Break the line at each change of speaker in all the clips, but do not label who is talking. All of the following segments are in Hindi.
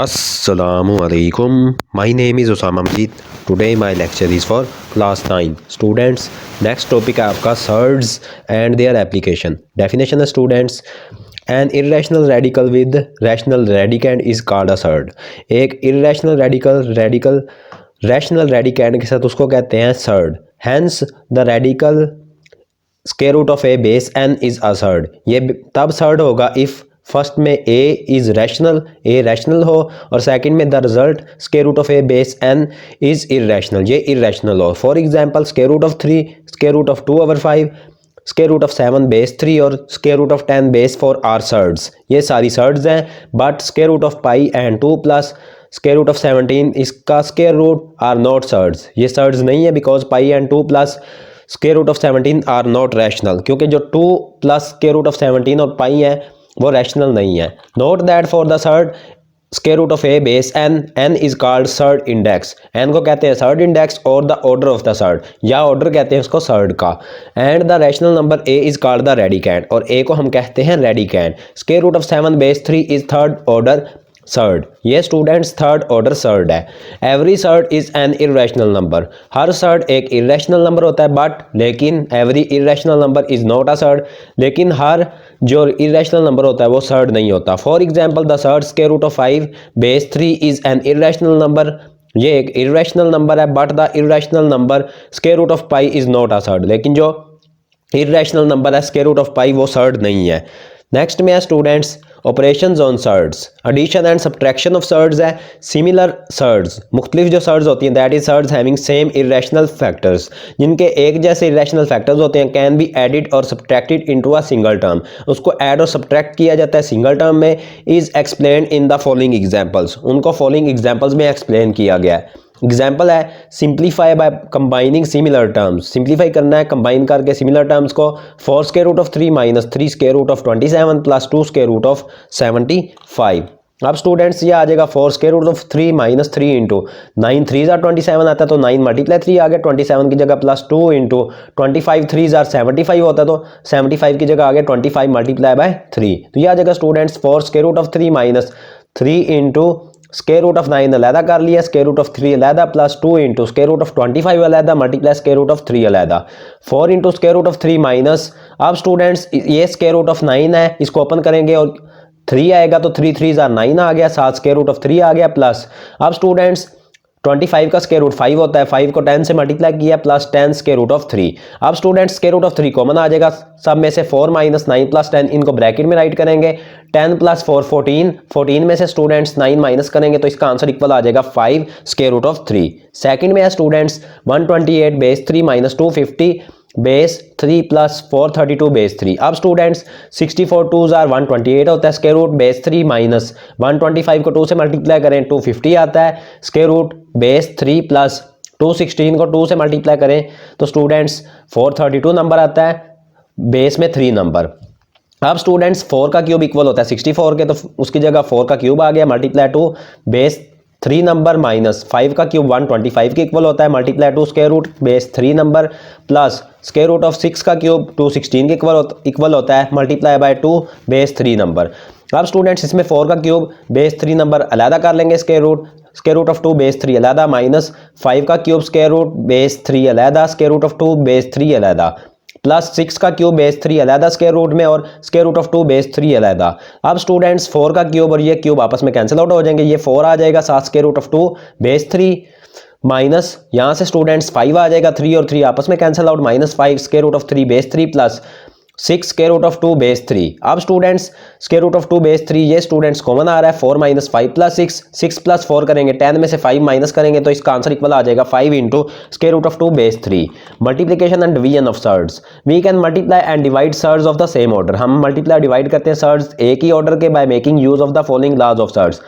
Assalamu alaikum. My name is Osama Majid. Today my lecture is for class 9 students. Next topic है आपका surds and their application. Definition है students. An irrational radical with rational radicand is called a surd. एक irrational radical rational radicand के साथ उसको कहते हैं surd. Hence the radical square root of a base n is a surd. ये तब surd होगा if फर्स्ट में a is rational, a rational हो और सेकंड में the result square root of a base n is irrational, ये इररेशनल हो. For example square root of 3, square root of 2 over 5, square root of 7 base 3 और square root of 10 base 4 are surds. ये सारी सर्ड्स हैं. But square root of pi and 2 plus square root of 17 इसका square root are not surds. ये सर्ड्स नहीं है because pi and 2 plus square root of 17 are not rational, क्योंकि जो 2 प्लस स्क्वायर रूट ऑफ 17 और पाई है वो रैशनल नहीं है. Note that for the surd square root of a base n is called surd index. n को कहते हैं सर्ड इंडेक्स और the order of the surd, या ऑर्डर कहते हैं उसको सर्ड का. And the rational number a is called the radicand, और a को हम कहते हैं radicand. Square root of 7 base 3 is third order surd. ये स्टूडेंट्स थर्ड ऑर्डर सर्ड है. Every surd is an irrational number. Her surd एक इररेशनल नंबर होता है, बट लेकिन every irrational number is not a surd. लेकिन हर जो इररेशनल नंबर होता है वो सर्ड नहीं होता. For example the surd square root of 5 base 3 is an irrational number. ये एक इररेशनल नंबर है, but the irrational number square root of pi is not a surd. लेकिन जो इररेशनल नंबर है स्क्वायर रूट ऑफ पाई वो सर्ड नहीं है. नेक्स्ट में है students operations on surds. Addition and subtraction of surds है. सिमिलर सर्ड्स, मुख्तलिफ जो सर्ड्स होती हैं, that is surds having same irrational factors, जिनके एक जैसे इररेशनल फैक्टर्स होते हैं, कैन बी एडिड और subtracted into a single term. उसको ऐड और सब्ट्रैक्ट किया जाता है सिंगल टर्म में. Is explained in the following examples. उनको फॉलोइंग एग्जाम्पल्स में एक्सप्लेन किया गया है. एग्जाम्पल है simplify by combining similar terms. Simplify करना है कंबाइन करके सिमिलर टर्म्स को. 4 square root of 3 minus 3 square root of 27 plus 2 square root of 75. अब स्टूडेंट्स ये आ जाएगा 4 square root of 3 minus 3 into 9 3 जार 27 आता है, तो 9 मल्टीप्लाई 3 आ गया 27 की जगह, प्लस 2 इंटू 25 3 जार 75 होता है, तो 75 की जगह आ गया 25 मल्टीप्लाई बाय 3. तो ये आ जाएगा students 4 square root of 3 minus 3 into square root of 9 अलहदा कर लिया, स्क्वायर रूट ऑफ 3 अलहदा, plus 2 into square root of 25 अलहदा मल्टीप्लाई स्क्वायर रूट ऑफ 3 अलहदा. 4 into square root of 3 minus, अब स्टूडेंट्स ये स्क्वायर रूट ऑफ 9 है, इसको ओपन करेंगे और 3 आएगा तो 3 3 जार 9 आ गया, 7 स्क्वायर रूट ऑफ 3 आ गया, प्लस अब स्टूडेंट्स 25 का स्क्वायर रूट 5 होता है, 5 को 10 से मल्टीप्लाई किया, प्लस 10 स्क्वायर रूट ऑफ 3. अब students square root of 3 common आ जाएगा सब में से. 4 माइनस 9 प्लस 10 इनको ब्रैकेट में राइट करेंगे. 10 प्लस 4 14, 14 में से स्टूडेंट्स 9 माइनस करेंगे तो इसका आंसर इक्वल आ जाएगा 5 स्क्वायर रूट ऑफ 3. सेकंड में है students 128 base 3 minus 250 base 3 plus 432 base 3. अब स्टूडेंट्स 64 2 जार 128 होता है, स्क्वायर रूट बेस 3 माइनस 125 को 2 से मल्टीप्लाई करें 250 आता है, स्क्वायर रूट बेस 3 प्लस 216 को 2 से मल्टीप्लाई करें तो स्टूडेंट्स 432 नंबर आता है, बेस में 3 नंबर. अब स्टूडेंट्स 4 का क्यूब इक्वल होता है 64 के, तो उसकी जगह 4 का क्यूब आ गया मल्टीप्लाई 2 बेस 3 नंबर माइनस 5 का क्यूब 125 के इक्वल होता है multiply 2 square root base 3 number plus square root of 6 का क्यूब 216 के इक्वल होता है मल्टीप्लाई बाय 2 बेस 3 नंबर. अब स्टूडेंट्स इसमें 4 का क्यूब बेस 3 नंबर अलहदा कर लेंगे, स्क्वायर रूट ऑफ 2 बेस 3 अलहदा, माइनस 5 का क्यूब स्क्वायर रूट बेस 3 अलहदा, स्क्वायर रूट ऑफ 2 बेस 3 अलहदा, प्लस 6 का क्यूब बेस 3 अलहदा स्क्वायर रूट में और स्क्वायर रूट ऑफ 2 बेस 3 अलहदा. अब स्टूडेंट्स 4 का क्यूब और ये क्यूब आपस में कैंसिल आउट हो जाएंगे, ये 4 आ जाएगा, 7 square root of 2 base 3 minus यहाँ से स्टूडेंट्स 5 आ जाएगा, 3 और 3 आपस में cancel out, minus 5 square root of 3 base 3 plus 6 square root of 2 base 3. अब students square root of 2 base 3 ये स्टूडेंट्स कॉमन आ रहा है, 4 माइनस 5 प्लस 6 प्लस 4 करेंगे, 10 में से 5 माइनस करेंगे तो इसका आंसर इक्वल आ जाएगा 5 into square root of 2 base 3. Multiplication and division of surds. We can multiply and divide surds of the same order. हम मल्टीप्लाई डिवाइड करते हैं सर्ड्स एक ही ऑर्डर के by making use of the following laws of surds.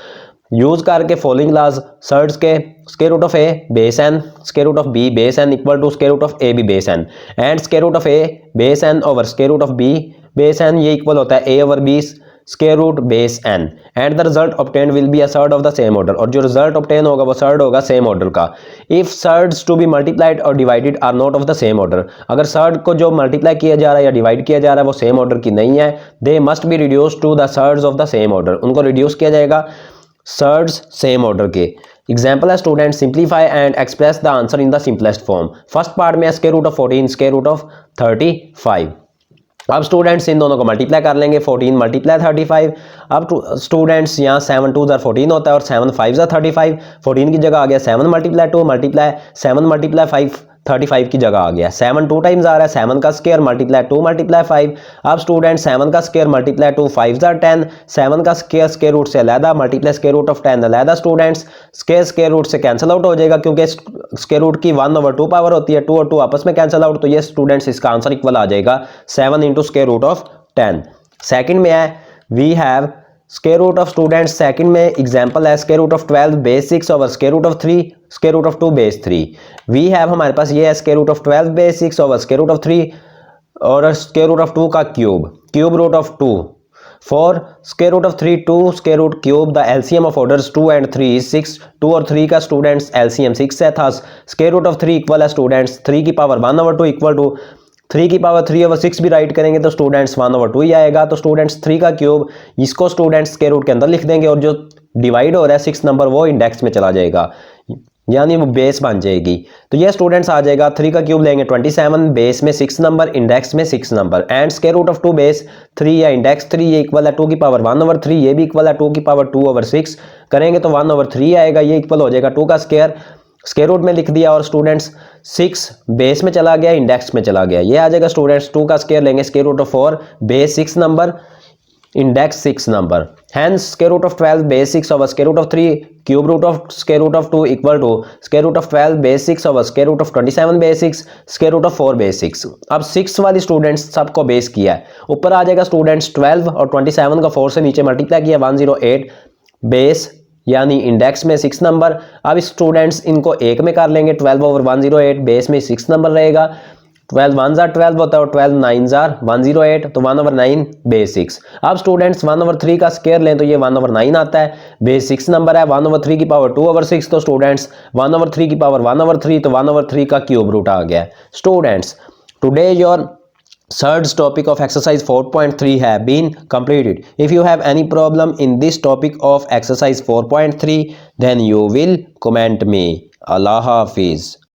Use करके फॉलोइंग लॉज सर्ड्स के square root of a base n, square root of b base n equal to square root of a B base n, and square root of a base n over square root of b base n, ये इक्वल होता है a over b square root base n, and the result obtained will be a surd of the same order. और जो रिजल्ट ऑब्टेन होगा वो सर्ड होगा सेम ऑर्डर का. If surds to be multiplied और divided are not of the same order. अगर सर्ड को जो मल्टीप्लाई किया जा रहा है या डिवाइड किया जा रहा है वो सेम ऑर्डर की नहीं है, they must be reduce to the surds of the same order. उनको रिड्यूस किया जाएगा सर्ड्स सेम ऑर्डर के। एग्जाम्पल है student, simplify and express the answer in the simplest form. First part में square root of 14 square root of 35। अब स्टूडेंट्स इन दोनों को मल्टीप्लाई कर लेंगे, 14 मल्टीप्लाई 35। अब स्टूडेंट्स यहाँ 7 2 14 होता है और 7 5 35। 14 की जगह आ गया 7 मल्टीप्लाई 2 मल्टीप्लाई 7 मल्टीप्लाई 5 35 की जगह आ गया 7 2 टाइम्स आ रहा है 7 का स्क्वायर मल्टीप्लाई 2 मल्टीप्लाई 5। अब स्टूडेंट 7 का स्क्वायर मल्टीप्लाई 2 5 10। 7 का स्क्वायर रूट से अलहदा मल्टीप्लाई स्क्वायर रूट ऑफ 10 अलहदा। स्टूडेंट्स स्क्वायर रूट से कैंसिल आउट हो जाएगा क्योंकि स्क्वायर रूट की 1/2 पावर होती है, 2 और 2 आपस में कैंसिल आउट, तो ये स्टूडेंट्स इसका आंसर इक्वल आ जाएगा 7 into square root of 10। Second में है we have square root of students, second में एग्जांपल है square root of 12 base 6 over square root of 3 square root of 2 base 3। We have हमारे पास ये है square root of 12 base 6 over square root of 3 और स्क्वायर रूट ऑफ 2 का cube root of 2 for square root of 3 2 square root cube. The LCM of orders 2 and 3 is 6। 2 और 3 का स्टूडेंट्स एलसीएम 6 है था। स्क्वायर रूट ऑफ 3 इक्वल है स्टूडेंट्स 3 की पावर 1/2 इक्वल टू 3 की पावर 3/6 भी राइट करेंगे तो स्टूडेंट्स 1/2 ही आएगा। तो स्टूडेंट्स 3 का क्यूब इसको स्टूडेंट्स स्क्वायर रूट के अंदर लिख देंगे और जो डिवाइड हो रहा है 6 नंबर वो इंडेक्स में चला जाएगा, यानी वो बेस बन जाएगी। तो ये स्टूडेंट्स आ जाएगा 3 का क्यूब लेंगे 27, बेस में 6 नंबर, इंडेक्स में 6 number and square root of 2 base 3 या इंडेक्स 3 ये इक्वल है 2 की पावर 1/3, ये भी इक्वल है 2 की पावर 2/6 करेंगे तो 1/3 आएगा, ये इक्वल हो जाएगा 2 का स्क्वायर रूट में लिख दिया और स्टूडेंट्स 6 बेस में चला गया इंडेक्स में चला गया, ये आ जाएगा स्टूडेंट्स 2 का स्क्वायर लेंगे square root of 4 base 6 number index 6 number, hence square root of 12 base 6 over square root of 3 cube root of square root of 2 equal to square root of 12 base 6 over square root of 27 base 6 square root of 4 base 6। अब 6 वाली स्टूडेंट्स सबको बेस किया है, ऊपर आ जाएगा स्टूडेंट्स 12 और 27 का 4 से नीचे मल्टीप्लाई किया 108 बेस यानी इंडेक्स में 6 नंबर। अब स्टूडेंट्स इनको एक में कर लेंगे 12 ओवर 108 बेस में 6 नंबर रहेगा, 12 1 जार 12 होता है और 12 9 जार 108 तो 1/9 बेस 6। अब स्टूडेंट्स 1/3 का स्क्वायर लें तो ये 1/9 आता है, बेस 6 नंबर है 1/3 की पावर 2/6 तो स्टूडेंट्स 1/3 की पावर 1/3 तो 1/3 का क्यूब रूट आ गया। Students today your third topic of exercise 4.3 have been completed. If you have any problem in this topic of exercise 4.3 then you will comment me. Allah Hafiz.